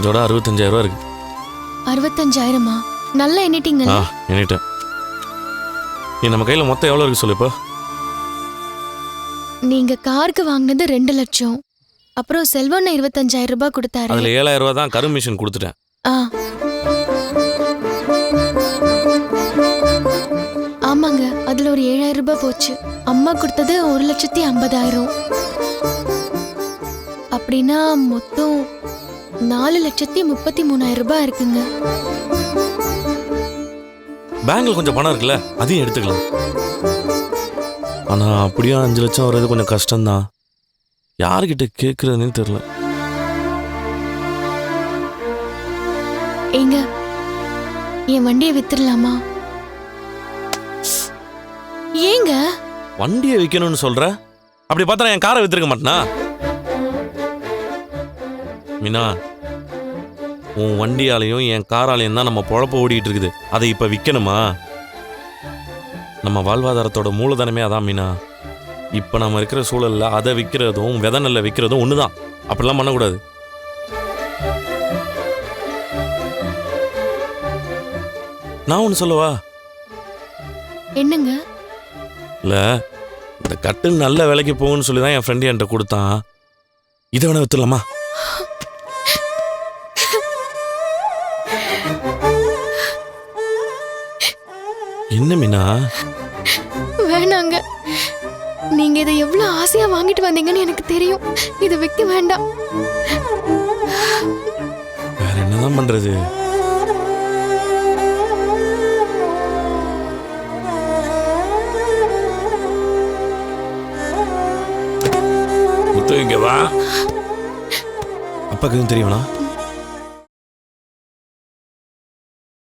இதோட 65,000 ரூபா இருக்கு. 65,000மா? நல்லா எண்ணிட்டீங்களா? எண்ணிட்டேன். நீ நம்ம கையில மொத்தம் எவ்வளவு இருக்கு சொல்லு இப்போ. நீங்க காருக்கு வாங்கினது 2 லட்சம். அப்புறம் செல்வண்ண 25,000 ரூபாய் கொடுத்தாரு. அதுல 7,000 ரூபா தான் கருமிஷன் கொடுத்துட்டேன். ஆமாங்க, அதுல ஒரு 7,000 ரூபாய் போச்சு. அம்மா கொடுத்தது 1,50,000. அப்படின்னா மொத்தம் 4,33,000 ரூபாய் இருக்குங்க. பேங்க்ல கொஞ்சம் பணம் இருக்குல்ல, அதையும் எடுத்துக்கலாம். ஆனா அப்படியே 5 லட்சம் வர்றது கொஞ்சம் கஷ்டம்தான். யாருக்கிட்ட கேட்கறதுன்னு தெரியல. ஏங்க, என் வண்டியை வித்துடலாமா? ஏங்க வண்டியை விற்கணும்னு சொல்ற? அப்படி பார்த்தா என் காரை வித்துருக்க மாட்டேனா? மீனா, உன் வண்டியாலையும் என் காராலையும் தான் நம்ம பொழப்ப ஓடிட்டு இருக்குது. அதை இப்ப விற்கணுமா? நம்ம வாழ்வாதாரத்தோட மூலதனமே அதான் மீனா. இப்ப நம்ம இருக்கிற சூழல்ல அதை விற்கிறதும் விதை நெல்லை விற்கிறதும் ஒண்ணுதான். அப்படிலாம் பண்ணக்கூடாது. நான் ஒன்று சொல்லவா? என்னங்க? இல்ல, இந்த கட்டில் நல்ல விலைக்கு போகும்னு சொல்லி தான் என் ஃப்ரெண்டு என்கிட்ட கொடுத்தான். இதை வேணா வித்துலாமா? என்ன மீனா? வேணாங்க. நீங்க இதை எவ்வளவு ஆசையா வாங்கிட்டு வந்தீங்கன்னு எனக்கு தெரியும். இதை விற்க வேண்டாம். வேற என்னதான் பண்றது? இங்க வா. அப்பாக்கு எதுவும் தெரியுமா?